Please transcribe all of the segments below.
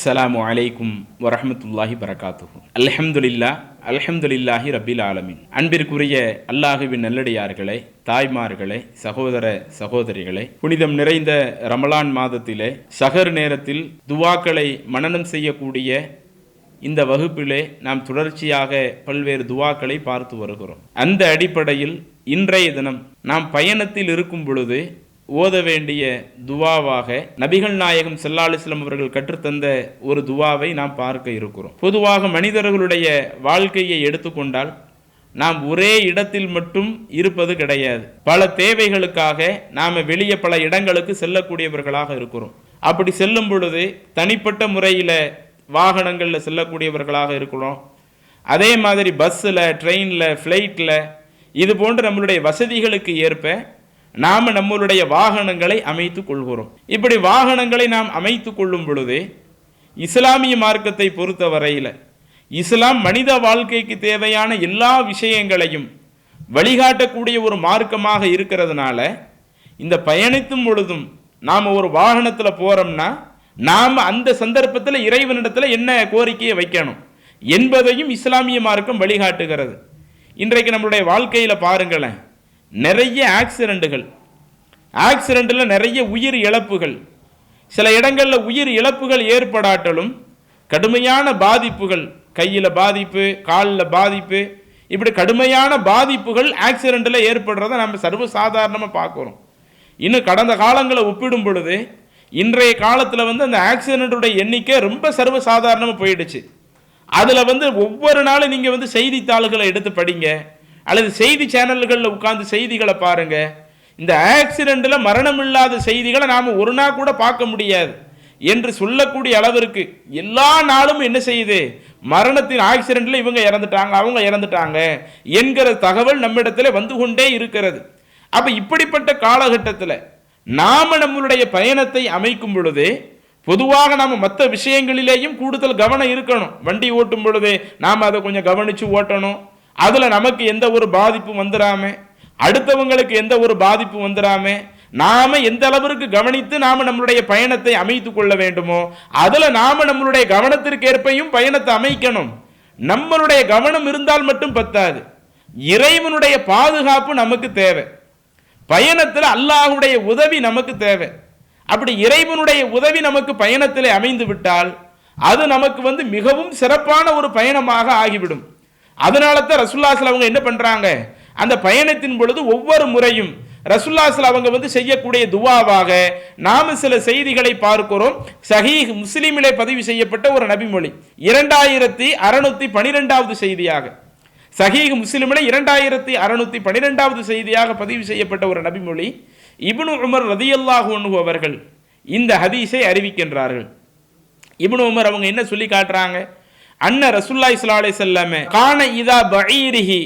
அஸ்ஸலாமு அலைக்கும் வரஹ்மத்துல்லாஹி வரகாத்துஹு. அல்ஹம்துலில்லாஹி ரப்பில் ஆலமீன். அன்பிற்குரிய அல்லாஹுவின் நல்லடியார்களே, தாய்மார்களே, சகோதர சகோதரிகளே, புனிதம் நிறைந்த ரமலான் மாதத்திலே சஹர் நேரத்தில் துவாக்களை மனனம் செய்யக்கூடிய இந்த வகுப்பிலே நாம் தொடர்ச்சியாக பல்வேறு துவாக்களை பார்த்து வருகிறோம். அந்த அடிப்படையில் இன்றைய தினம் நாம் பயணத்தில் இருக்கும் பொழுது ஓத வேண்டிய துவாவாக நபிகள் நாயகம் ஸல்லல்லாஹு அலைஹி வஸல்லம் அவர்கள் கற்றுத்தந்த ஒரு துவாவை நாம் பார்க்க இருக்கிறோம். பொதுவாக மனிதர்களுடைய வாழ்க்கையை எடுத்துக்கொண்டால் நாம் ஒரே இடத்தில் மட்டும் இருப்பது கிடையாது. பல தேவைகளுக்காக நாம் வெளியே பல இடங்களுக்கு செல்லக்கூடியவர்களாக இருக்கிறோம். அப்படி செல்லும் பொழுது தனிப்பட்ட முறையில் வாகனங்களில் செல்லக்கூடியவர்களாக இருக்கிறோம். அதே மாதிரி பஸ்ஸில், ட்ரெயினில், ஃப்ளைட்டில், இது போன்ற நம்மளுடைய வசதிகளுக்கு ஏற்ப நாம் நம்மளுடைய வாகனங்களை அமைத்து கொள்கிறோம். இப்படி வாகனங்களை நாம் அமைத்து கொள்ளும் பொழுது இஸ்லாமிய மார்க்கத்தை பொறுத்த வரையில் இஸ்லாம் மனித வாழ்க்கைக்கு தேவையான எல்லா விஷயங்களையும் வழிகாட்டக்கூடிய ஒரு மார்க்கமாக இருக்கிறதுனால இந்த பயணித்தும் பொழுதும் நாம் ஒரு வாகனத்தில் போகிறோம்னா நாம் அந்த சந்தர்ப்பத்தில் இறைவனிடத்தில் என்ன கோரிக்கையை வைக்கணும் என்பதையும் இஸ்லாமிய மார்க்கம் வழிகாட்டுகிறது. இன்றைக்கு நம்மளுடைய வாழ்க்கையில் பாருங்களேன், நிறைய ஆக்சிடெண்ட்டில் நிறைய உயிர் இழப்புகள், சில இடங்களில் உயிர் இழப்புகள் ஏற்படாட்டலும் கடுமையான பாதிப்புகள், கையில் பாதிப்பு, காலில் பாதிப்பு, இப்படி கடுமையான பாதிப்புகள் ஆக்சிடெண்ட்டில் ஏற்படுறத நம்ம சர்வசாதாரணமாக பார்க்குறோம். இன்னும் கடந்த காலங்களை ஒப்பிடும் பொழுது இன்றைய காலத்தில் அந்த ஆக்சிடெண்ட்டுடைய எண்ணிக்கை ரொம்ப சர்வசாதாரணமாக போயிடுச்சு. அதில் ஒவ்வொரு நாளும் நீங்கள் செய்தித்தாள்களை எடுத்து படிங்க அல்லது செய்தி சேனல்களில் உட்கார்ந்து செய்திகளை பாருங்க. இந்த ஆக்சிடெண்ட்டில் மரணம் இல்லாத செய்திகளை நாம் ஒரு நாள் கூட பார்க்க முடியாது என்று சொல்லக்கூடிய அளவிற்கு எல்லா நாளும் என்ன செய்யுது, மரணத்தின் ஆக்சிடெண்ட்டில் இவங்க இறந்துட்டாங்க, அவங்க இறந்துட்டாங்க என்கிற தகவல் நம்மிடத்தில் வந்து கொண்டே இருக்கிறது. அப்போ இப்படிப்பட்ட காலகட்டத்தில் நாம் நம்மளுடைய பயணத்தை அமைக்கும் பொழுது பொதுவாக நாம் மற்ற விஷயங்களிலேயும் கூடுதல் கவனம் இருக்கணும். வண்டி ஓட்டும் பொழுது நாம் அதை கொஞ்சம் கவனித்து ஓட்டணும். அதில் நமக்கு எந்த ஒரு பாதிப்பும் வந்துடாம, அடுத்தவங்களுக்கு எந்த ஒரு பாதிப்பும் வந்துடாம நாம் எந்த அளவிற்கு கவனித்து நாம் நம்மளுடைய பயணத்தை அமைத்து கொள்ள வேண்டுமோ அதில் நாம் நம்மளுடைய கவனத்திற்கேற்பையும் பயணத்தை அமைக்கணும். நம்மளுடைய கவனம் இருந்தால் மட்டும் பத்தாது, இறைவனுடைய பாதுகாப்பு நமக்கு தேவை. பயணத்தில் அல்லாஹ்வுடைய உதவி நமக்கு தேவை. அப்படி இறைவனுடைய உதவி நமக்கு பயணத்தில் அமைந்து விட்டால் அது நமக்கு மிகவும் சிறப்பான ஒரு பயணமாக ஆகிவிடும். அதனால தான் ரசூலுல்லாஹி ஸல்லல்லாஹு அலைஹி வஸல்லம் அவங்க என்ன பண்றாங்க, அந்த பயணத்தின் பொழுது ஒவ்வொரு முறையும் ரசூலுல்லாஹி ஸல்லல்லாஹு அலைஹி வஸல்லம் அவங்க செய்யக்கூடிய துவாவாக நாம் சில செய்திகளை பார்க்கிறோம். சஹீஹ் முஸ்லிமிலே பதிவு செய்யப்பட்ட ஒரு நபிமொழி 2612வது செய்தியாக, சஹீஹ் முஸ்லிமிலே 2612வது செய்தியாக பதிவு செய்யப்பட்ட ஒரு நபிமொழி. இப்னு உமர் ரலியல்லாஹு அன்ஹு அவர்கள் இந்த ஹதீஸை அறிவிக்கின்றார்கள். இப்னு உமர் அவங்க என்ன சொல்லி காட்டுறாங்க, அன்ன ரசூலுல்லாஹி ஸல்லல்லாஹு அலைஹி வஸல்லம் கான இதா பஈரிஹி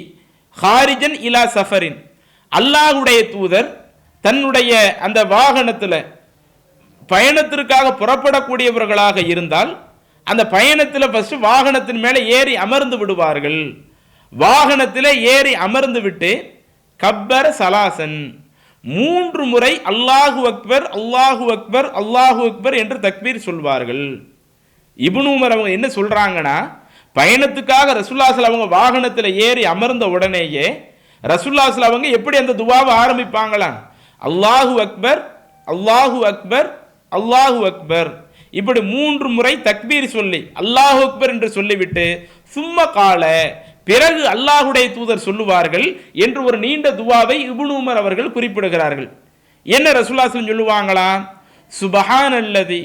ஹாரிஜன் இலா சஃபரின், அல்லாஹ்வுடைய தூதர் தன்னுடைய அந்த வாகனத்தில் பயணத்திற்காக புறப்படக்கூடியவர்களாக இருந்தால் அந்த பயணத்தில் ஃபர்ஸ்ட் வாகனத்தின் மேலே ஏறி அமர்ந்து விடுவார்கள். வாகனத்தில் ஏறி அமர்ந்து விட்டு கப்பர் சலாசன் 3 முறை அல்லாஹு அக்பர் அல்லாஹு அக்பர் அல்லாஹு அக்பர் என்று தக்பீர் சொல்வார்கள். இப்னு உமர் அவங்க என்ன சொல்றாங்கன்னா, பயணத்துக்காக ரசூலுல்லாஹி ஸல்லல்லாஹு அலைஹி வஸல்லம் அவங்க வாகனத்தில் ஏறி அமர்ந்த உடனேயே ரசூலுல்லாஹி ஸல்லல்லாஹு அலைஹி வஸல்லம் அவங்க எப்படி அந்த துவாவை ஆரம்பிப்பாங்களாம், அல்லாஹு அக்பர் அல்லாஹு அக்பர் அல்லாஹு அக்பர், இப்படி 3 முறை தக்பீர் சொல்லி அல்லாஹு அக்பர் என்று சொல்லிவிட்டு சும்மா கால பிறகு அல்லாஹ்வுடைய தூதர் சொல்லுவார்கள் என்று ஒரு நீண்ட துவாவை இப்னு உமர் அவர்கள் குறிப்பிடுகிறார்கள். என்ன ரசூலுல்லாஹி ஸல்லல்லாஹு அலைஹி வஸல்லம் சொல்லுவாங்களா, சுப்ஹானல்லதி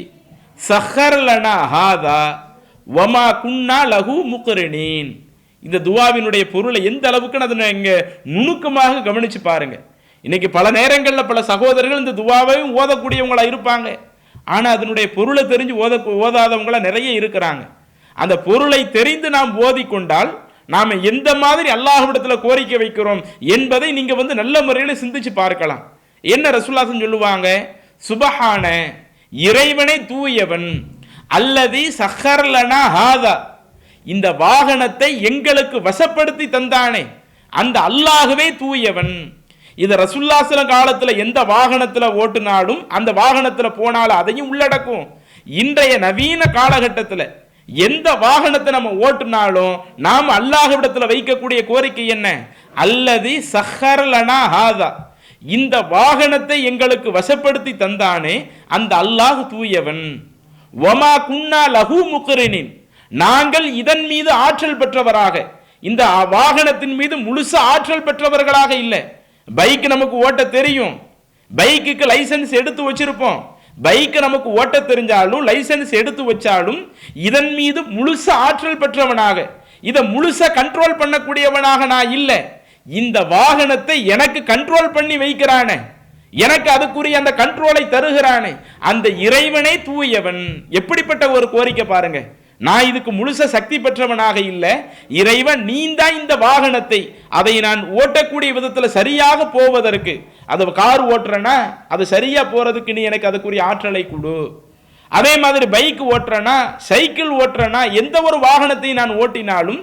சஹர் லனா ஹாதா வமா குன்னா லஹு முக்ரினீன். இந்த துவாவினுடைய பொருளை எந்த அளவுக்கு அதை இங்கே நுணுக்கமாக கவனிச்சு பாருங்க. இன்னைக்கு பல நேரங்களில் பல சகோதரர்கள் இந்த துவாவையும் ஓதக்கூடியவங்களா இருப்பாங்க, ஆனால் அதனுடைய பொருளை தெரிஞ்சு ஓதாதவங்களா நிறைய இருக்கிறாங்க. அந்த பொருளை தெரிந்து நாம் ஓதிக்கொண்டால் நாம் எந்த மாதிரி அல்லாஹ்விடத்தில் கோரிக்கை வைக்கிறோம் என்பதை நீங்க நல்ல முறையில் சிந்திச்சு பார்க்கலாம். என்ன ரசூலுல்லாஹி சொல்லுவாங்க, சுபஹான இறைவனை தூயவன், அல்லதி சஹர்லனா ஹாதா இந்த வாகனத்தை எங்களுக்கு வசப்படுத்தி தந்தானே அந்த அல்லாஹ்வே தூயவன். இது ரசூலுல்லாஹி காலத்தில் எந்த வாகனத்தில் ஓட்டுனாலும் அந்த வாகனத்தில் போனாலும் அதையும் உள்ளடக்கும். இன்றைய நவீன காலகட்டத்தில் எந்த வாகனத்தை நம்ம ஓட்டுனாலும் நாம் அல்லாஹ்விடத்தில் வைக்கக்கூடிய கோரிக்கை என்ன? அல்லதி சஹர்லனா ஹாதா, இந்த வாகனத்தை எங்களுக்கு வசப்படுத்தி தந்தானே அந்த அல்லாஹ் தூயவன். வமா குன்னா லஹு முக்ரினின், நாங்கள் இதன் மீது ஆற்றல் பெற்றவராக, இந்த வாகனத்தின் மீது முழுசா ஆற்றல் பெற்றவர்களாக இல்லை. பைக் நமக்கு ஓட்ட தெரியும், பைக்குக்கு லைசன்ஸ் எடுத்து வச்சிருப்போம். பைக்கை நமக்கு ஓட்ட தெரிஞ்சாலும் லைசன்ஸ் எடுத்து வச்சாலும் இதன் மீது முழுச ஆற்றல் பெற்றவனாக, இதை முழுச கண்ட்ரோல் பண்ணக்கூடியவனாக நான் இல்லை. இந்த வாகனத்தை எனக்கு கண்ட்ரோல் பண்ணி வைக்கிறானே, எனக்கு அதுக்குரிய அந்த கண்ட்ரோலை தருகிறானே அந்த இறைவனே தூயவன். எப்படிப்பட்ட ஒரு கோரிக்கை பாருங்க. நான் இதுக்கு முழுச சக்தி பெற்றவனாக இல்லை, இறைவன் நீந்தான் இந்த வாகனத்தை, அதை நான் ஓட்டக்கூடிய விதத்தில் சரியாக போவதற்கு, அதை கார் ஓட்டுறேன்னா அது சரியா போறதுக்கு நீ எனக்கு அதுக்குரிய ஆற்றலை கொடு. அதே மாதிரி பைக் ஓட்டுறேன்னா, சைக்கிள் ஓட்டுறேன்னா, எந்த ஒரு வாகனத்தை நான் ஓட்டினாலும்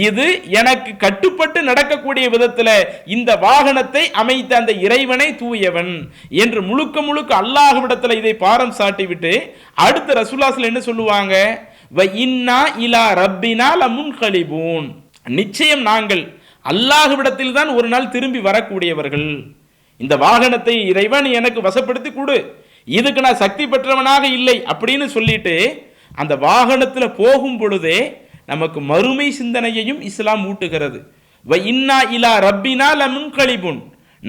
இது எனக்கு கட்டுப்பட்டு நடக்கக்கூடிய விதத்தில் இந்த வாகனத்தை அமைத்த அந்த இறைவனை தூயவன் என்று முழுக்க முழுக்க அல்லாஹ்விடத்தில் இதை பாரம் சாட்டிவிட்டு அடுத்து ரசூலுல்லாஹ் என்ன சொல்லுவாங்க? நிச்சயம் நாங்கள் அல்லாஹ்விடத்தில் தான் ஒரு நாள் திரும்பி வரக்கூடியவர்கள். இந்த வாகனத்தை இறைவன் எனக்கு வசப்படுத்தி கொடு, இதுக்கு நான் சக்தி பெற்றவனாக இல்லை அப்படின்னு சொல்லிட்டு அந்த வாகனத்தில் போகும் பொழுதே நமக்கு மறுமை சிந்தனையையும் இஸ்லாம் ஊட்டுகிறது.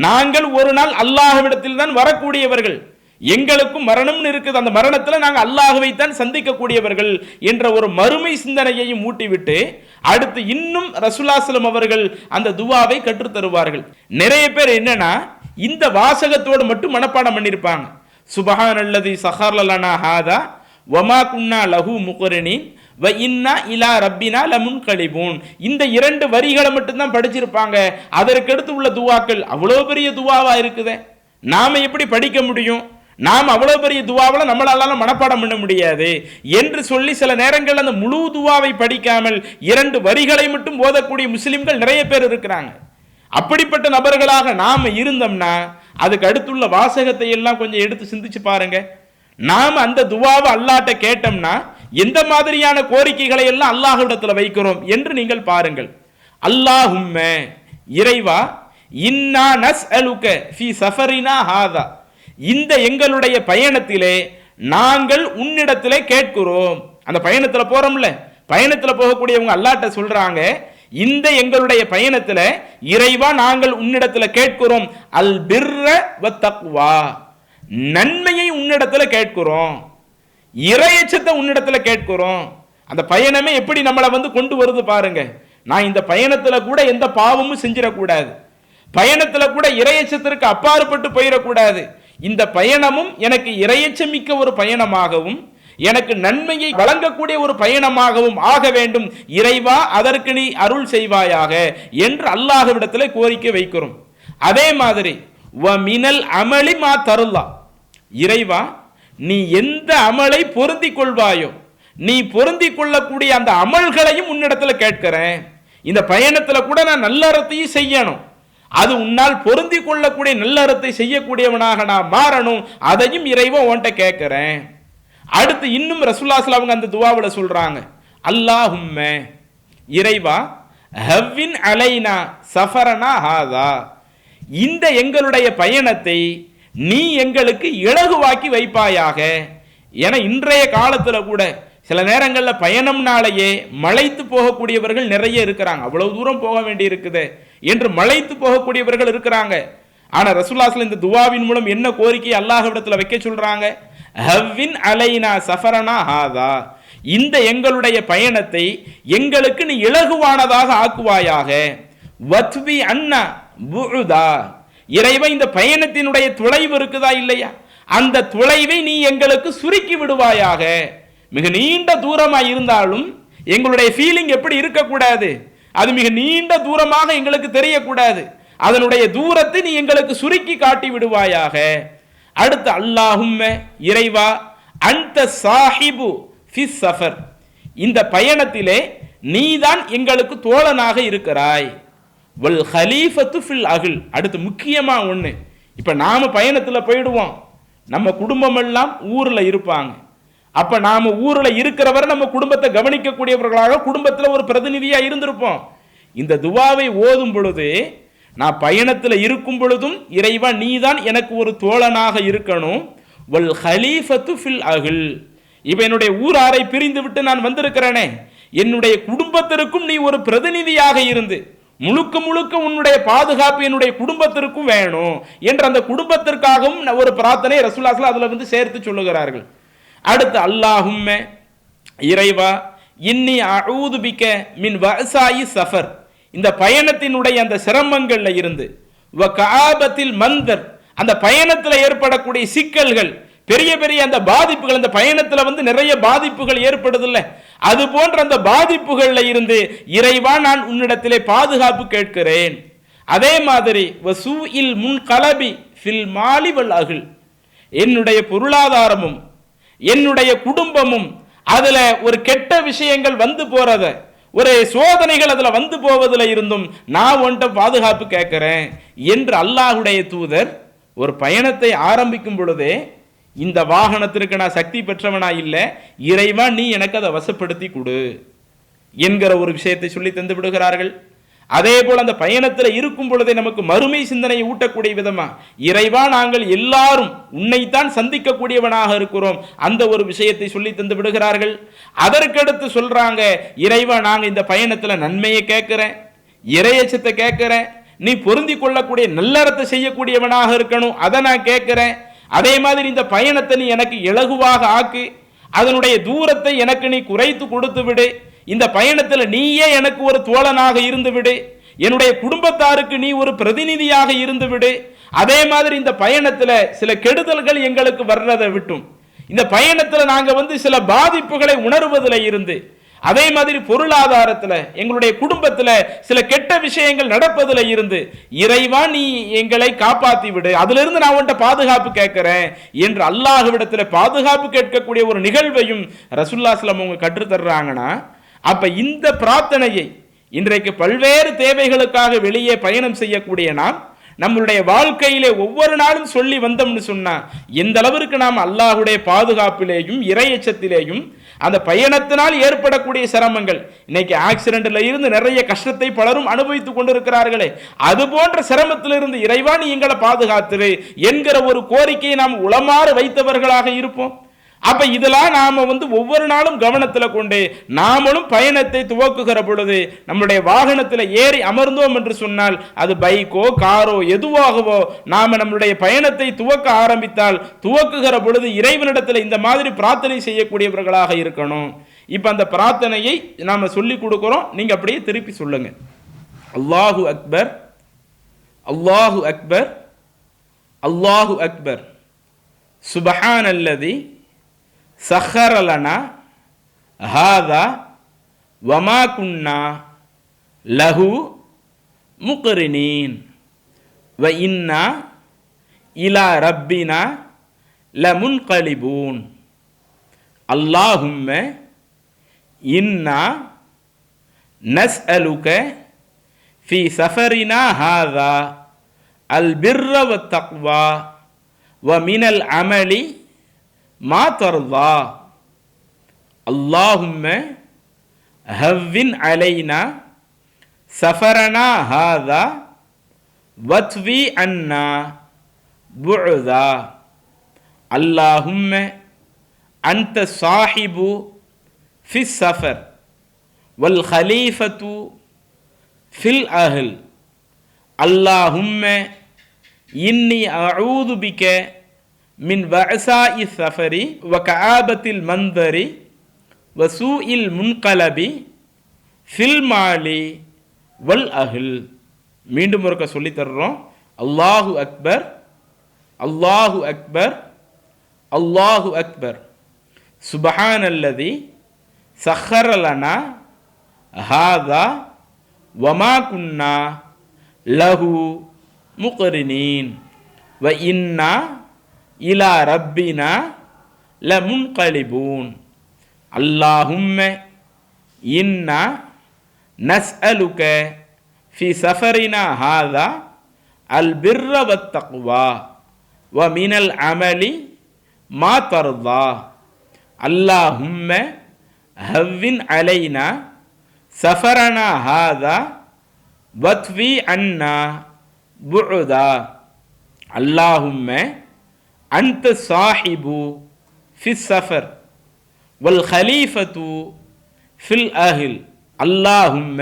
நாங்கள் ஒரு நாள் அல்லாஹ்விடத்தில் தான் வரக்கூடியவர்கள், எங்களுக்கும் மரணம்னு இருக்குது, அந்த மரணத்தில் நாங்கள் அல்லாஹ்வை தான் சந்திக்கக்கூடியவர்கள் என்ற ஒரு மறுமை சிந்தனையையும் ஊட்டிவிட்டு அடுத்து இன்னும் ரசூலுல்லாஹி ஸல்லல்லாஹு அலைஹி அவர்கள் அந்த துவாவை கற்றுத்தருவார்கள். நிறைய பேர் என்னன்னா இந்த வாசகத்தோடு மட்டும் மனப்பாடம் பண்ணியிருப்பாங்க. சுபஹானல்லதி சஹர்லனா ஹாதா வமா குன்னா லஹு முக்ரினின் வ இன்னா இலா ரப்பினா லமுன்கலிபூன், இந்த இரண்டு வரிகளை மட்டும்தான் படிச்சிருப்பாங்க. அதற்கடுத்து உள்ள துவாக்கள் அவ்வளோ பெரிய துவாவா இருக்குதே, நாம எப்படி படிக்க முடியும்? நாம் அவ்வளோ பெரிய துவாவில் நம்மளால மனப்பாடம் பண்ண முடியாது என்று சொல்லி சில நேரங்கள் அந்த முழு துவாவை படிக்காமல் இரண்டு வரிகளை மட்டும் ஓதக்கூடிய முஸ்லிம்கள் நிறைய பேர் இருக்கிறாங்க. அப்படிப்பட்ட நபர்களாக நாம் இருந்தோம்னா அதுக்கு அடுத்துள்ள வாசகத்தை எல்லாம் கொஞ்சம் எடுத்து சிந்திச்சு பாருங்க. நாம் அந்த துவாவை அல்லாஹ்ட்ட கேட்டோம்னா எந்த மாதிரியான கோரிக்கைகளை எல்லாம் அல்லாஹ்விடத்தில் வைக்கிறோம் என்று நீங்கள் பாருங்கள். அல்லாஹும்ம, இறைவா, இன்னா நஸ்அலுக ஃபீ சஃபரினா ஹாதா, இந்த எங்களுடைய பயணத்திலே நாங்கள் உன்னிடத்திலே கேட்கிறோம். அந்த பயணத்தில் போறோம்ல, பயணத்தில் போகக்கூடியவங்க அல்லாஹ்ட்ட சொல்றாங்க, இந்த எங்களுடைய பயணத்தில் இறைவா நாங்கள் உன்னிடத்தில் கேட்கிறோம், அல் பிர்ர வ தக்வா, நன்மையை உன்னிடத்தில் கேட்கிறோம், இறையச்சத்தை உன்னிடத்தில் கேட்கிறோம். அந்த பயணமே எப்படி நம்மளை கொண்டு வருது பாருங்க. நான் இந்த பயணத்தில் கூட எந்த பாவமும் செஞ்சிடக்கூடாது, பயணத்தில் கூட இறையச்சத்திற்கு அப்பாற்பட்டு போயிடக்கூடாது. இந்த பயணமும் எனக்கு இறையச்சமிக்க ஒரு பயணமாகவும் எனக்கு நன்மையை வழங்கக்கூடிய ஒரு பயணமாகவும் ஆக வேண்டும். இறைவா அதற்கு நீ அருள் செய்வாயாக என்று அல்லாஹ்விடத்தில் கோரிக்கை வைக்கிறோம். அதே மாதிரி வ மினல் அமலி மா தருல்லா, இறைவா நீ எந்த அமலை பொருந்தி கொள்வாயோ நீ பொருந்தி கொள்ளக்கூடிய அந்த அமல்களையும் உன்னிடத்தில் கேட்கிறேன். இந்த பயணத்தில் கூட நான் நல்லறத்தையும் செய்யணும், அது உன்னால் பொருந்தி கொள்ளக்கூடிய நல்லறத்தை செய்யக்கூடியவனாக நான் மாறணும், அதையும் இறைவா உன்கிட்ட கேட்கிறேன். அடுத்து இன்னும் ரசூலுல்லாஹி ஸல்லல்லாஹு அலைஹி அந்த துவாவில் சொல்றாங்க, அல்லாஹும்ம, இறைவா, ஹவ்வின் அலைனா சஃபரனா ஹாதா, இந்த எங்களுடைய பயணத்தை நீ எங்களுக்கு இலகுவாக்கி வைப்பாயாக. என இன்றைய காலத்தில் கூட சில நேரங்களில் பயணம்னாலேயே மலைத்து போகக்கூடியவர்கள் நிறைய இருக்கிறாங்க. அவ்வளவு தூரம் போக வேண்டி இருக்குது என்று மலைத்து போகக்கூடியவர்கள் இருக்கிறாங்க. ஆனால் ரசூலுல்லாஹி ஸல்லல்லாஹு அலைஹி இந்த துவாவின் மூலம் என்ன கோரிக்கை அல்லாஹ்விடத்தில் வைக்க சொல்றாங்க? ஹவ்வின் அலைனா சஃபரனா ஹாதா, இந்த எங்களுடைய பயணத்தை எங்களுக்கு நீ இலகுவானதாக ஆக்குவாயாக. வத்வி அன்னா புஉதா, இறைவா இந்த பயணத்தினுடைய தொலைவு இருக்குதா இல்லையா, அந்த தொலைவை நீ எங்களுக்கு சுருக்கி விடுவாயாக. மிக நீண்ட தூரமாக இருந்தாலும் எங்களுடைய ஃபீலிங் எப்படி இருக்கக்கூடாது, அது மிக நீண்ட தூரமாக எங்களுக்கு தெரியக்கூடாது, அதனுடைய தூரத்தை நீ எங்களுக்கு சுருக்கி காட்டி விடுவாயாக. அடுத்து அல்லாஹும்ம, இறைவா, அன்த சாஹிபு ஃபிஸ் சஃபர், இந்த பயணத்திலே நீதான் எங்களுக்கு தோழனாக இருக்கிறாய். வல் ஹலீஃபத்து ஃபில் அஹ்ல், அடுத்து முக்கியமா ஒன்று, இப்போ நாம பயணத்தில் போயிடுவோம், நம்ம குடும்பம் எல்லாம் ஊரில் இருப்பாங்க, அப்ப நாம ஊர்ல இருக்கிறவரை நம்ம குடும்பத்தை கவனிக்கக்கூடியவர்களாக குடும்பத்தில் ஒரு பிரதிநிதியா இருந்திருப்போம். இந்த துவாவை ஓதும் பொழுது நான் பயணத்தில் இருக்கும் பொழுதும் இறைவா நீதான் எனக்கு ஒரு தோழனாக இருக்கணும். வல் ஹலீஃபத்து ஃபில் அஹ்ல், இப்போ என்னுடைய ஊராரை பிரிந்து விட்டு நான் வந்திருக்கிறேனே, என்னுடைய குடும்பத்திற்கும் நீ ஒரு பிரதிநிதியாக இருந்து முழுக்க முழுக்க உன்னுடைய பாதுகாப்பு என்னுடைய குடும்பத்திற்கும் வேணும் என்ற அந்த குடும்பத்திற்காகவும் ஒரு பிரார்த்தனை ரசூலுல்லாஹி ஸல்லல்லாஹு அலைஹி வஸல்லம் சேர்த்து சொல்லுகிறார்கள். அடுத்து அல்லாஹும்ம இறைவா இன்னி அஊது பிக மின் வஅசாயி சஃபர், இந்த பயணத்தினுடைய அந்த சிரமங்கள்ல இருந்து, வ கஆபத்தில் மந்தர், அந்த பயணத்தில் ஏற்படக்கூடிய சிக்கல்கள், பெரிய பெரிய அந்த பாதிப்புகள், அந்த பயணத்தில் நிறைய பாதிப்புகள் ஏற்படுதில்ல, அது போன்ற அந்த பாதிப்புகள்ல இருந்து இறைவா நான் உன்னிடத்திலே பாதுகாப்பு கேட்கிறேன். அதே மாதிரி வசூஇல் முன்கலபி ஃபில் மாலி வல் அஹ்ல், என்னுடைய பொருளாதாரமும் என்னுடைய குடும்பமும் அதுல ஒரு கெட்ட விஷயங்கள் வந்து போறத, ஒரு சோதனைகள் அதுல வந்து போவதில் இருந்தும் நான் உன்கிட்ட பாதுகாப்பு கேட்கிறேன் என்று அல்லாஹ்வுடைய தூதர் ஒரு பயணத்தை ஆரம்பிக்கும் பொழுதே இந்த வாகனத்திற்கு நான் சக்தி பெற்றவனா இல்லை, இறைவா நீ எனக்கு அதை வசப்படுத்தி கொடு என்கிற ஒரு விஷயத்தை சொல்லி தந்து விடுகிறார்கள். அதே போல் அந்த பயணத்தில் இருக்கும் பொழுதே நமக்கு மறுமை சிந்தனையை ஊட்டக்கூடிய விதமா இறைவா நாங்கள் எல்லாரும் உன்னைத்தான் சந்திக்கக்கூடியவனாக இருக்கிறோம், அந்த ஒரு விஷயத்தை சொல்லி தந்து விடுகிறார்கள். அதற்கடுத்து சொல்றாங்க, இறைவா நாங்கள் இந்த பயணத்தில் நன்மையை கேட்கிறேன், இறையச்சத்தை கேட்கிறேன், நீ பொருந்தி கொள்ளக்கூடிய நல்லறத்தை செய்யக்கூடியவனாக இருக்கணும், அதை நான் கேட்கிறேன். அதே மாதிரி இந்த பயணத்தை நீ எனக்கு இலகுவாக ஆக்கு, அதனுடைய தூரத்தை எனக்கு நீ குறைத்து கொடுத்து விடு, இந்த பயணத்தில் நீயே எனக்கு ஒரு தோழனாக இருந்து விடு, என்னுடைய குடும்பத்தாருக்கு நீ ஒரு பிரதிநிதியாக இருந்து விடு. அதே மாதிரி இந்த பயணத்தில் சில கெடுதல்கள் எங்களுக்கு வர்றதை விட்டும், இந்த பயணத்தில் நாங்கள் சில பாதிப்புகளை உணர்வதில் இருந்து, அதே மாதிரி பொருளாதாரத்தில் எங்களுடைய குடும்பத்தில் சில கெட்ட விஷயங்கள் நடப்பதில் இருந்து இறைவா நீ எங்களை காப்பாற்றி விடு, அதிலிருந்து நான் உன்கிட்ட பாதுகாப்பு கேட்கிறேன் என்று அல்லாஹ்விடத்தில் பாதுகாப்பு கேட்கக்கூடிய ஒரு நிகழ்வையும் ரசூலுல்லாஹி ஸல்லல்லாஹு அலைஹி வஸல்லம் அவங்க கற்றுத்தர்றாங்கன்னா, அப்ப இந்த பிரார்த்தனையை இன்றைக்கு பல்வேறு தேவைகளுக்காக வெளியே பயணம் செய்யக்கூடிய நாம் நம்மளுடைய வாழ்க்கையிலே ஒவ்வொரு நாளும் சொல்லி வந்தோம்னு சொன்னா எந்த அளவிற்கு நாம் அல்லாஹ்வுடைய பாதுகாப்பிலேயும் இறையச்சத்திலேயும் அந்த பயணத்தினால் ஏற்படக்கூடிய சிரமங்கள், இன்னைக்கு ஆக்சிடென்ட்ல இருந்து நிறைய கஷ்டத்தை பலரும் அனுபவித்துக் கொண்டிருக்கிறார்களே, அது போன்ற சிரமத்திலிருந்து இறைவா நீ எங்களை பாதுகாத்துரு என்கிற ஒரு கோரிக்கையை நாம் உளமாற வைத்தவர்களாக இருப்போம். அப்ப இதெல்லாம் நாம ஒவ்வொரு நாளும் கவனத்தில் கொண்டு நாமளும் பயணத்தை துவக்குகிற பொழுது நம்முடைய வாகனத்தில் ஏறி அமர்ந்தோம் என்று சொன்னால், அது பைக்கோ காரோ எதுவாகவோ, நாம நம்முடைய பயணத்தை துவக்க ஆரம்பித்தால் துவக்குகிற பொழுது இறைவனிடத்தில் இந்த மாதிரி பிரார்த்தனை செய்யக்கூடியவர்களாக இருக்கணும். இப்ப அந்த பிரார்த்தனையை நாம சொல்லி கொடுக்கிறோம், நீங்க அப்படியே திருப்பி சொல்லுங்க. அல்லாஹு அக்பர், அல்லாஹு அக்பர், அல்லாஹு அக்பர், சுப்ஹானல்லதி சஹர லனா ஹாதா வமா குன்னா லஹு முக்ரினீன் வ இன்னா இலா ரப்பினா லமுன்கலிபூன். அல்லாஹும்ம இன்னா நஸ்அலுக ஃபி சஃபரினா ஹாதா அல் பிர்ர வத் தக்வா வ மினல் அமலி மா தர்தா. அல்லாஹும்ம ஹவ்வின் அலைனா சஃபரனா ஹாதா வத்வி அன்னா புஅதா. அல்லாஹும்ம அன்த சாஹிபு ஃபிஸ் சஃபர் வல் ஹலீஃபத்து ஃபில் அஹ்ல். அல்லாஹும்ம இன்னி அஊது பிக மின் வஅசாஇ ஸஃபரி வ கஆபத்தில் மந்தரி வ சூஇல் முன்கலபி ஃபில் மாலி வல் அஹ்ல். மீண்டும் ஒருக்க சொல்லி தர்றோம். அல்லாஹு அக்பர், அல்லாஹு அக்பர், அல்லாஹு அக்பர், சுப்ஹானல்லதி சஹர லனா ஹாதா வமா குன்னா லஹு முக்ரினீன் வ இன்னா இலா ரப்பினா லமுன்கலிபூன். அல்லாஹும்ம இன்னா நஸ்அலுக ஃபி சஃபரினா ஹாதா அல் பிர்ர வத் தக்வா வ மினல் அமலி மா தர்தா. அல்லாஹும்ம ஹவ்வின் அலைனா சஃபரனா ஹாதா வத்வி அன்னா புஉதா. அல்லாஹும்ம அன்த சாஹிபு ஃபிஸ் சஃபர் வல் ஹலீஃபத்து ஃபில் அஹில். அல்லாஹும்ம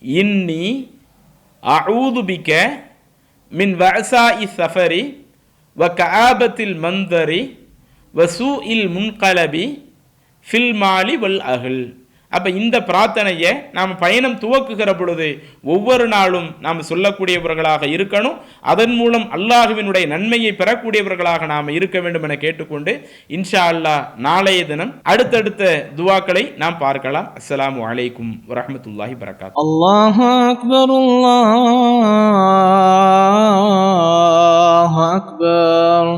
இன்னி அஊது பிக மின் வஅசாஇ சஃபரி வ கஆபத்தில் மந்தரி வ சூஇல் முன்கலபி ஃபில் மாலி வல் அஹில். அப்போ இந்த பிரார்த்தனையை நாம் பயணம் துவக்குகிற பொழுது ஒவ்வொரு நாளும் நாம் சொல்லக்கூடியவர்களாக இருக்கணும். அதன் மூலம் அல்லாஹுவினுடைய நன்மையை பெறக்கூடியவர்களாக நாம் இருக்க வேண்டும் என கேட்டுக்கொண்டு இன்ஷா அல்லாஹ் நாளைய தினம் அடுத்தடுத்த துவாக்களை நாம் பார்க்கலாம். அஸ்ஸலாமு அலைக்கும் வரஹ்மத்துல்லாஹி வபரகாத்துஹு. அல்லாஹு அக்பர், அல்லாஹு அக்பர்.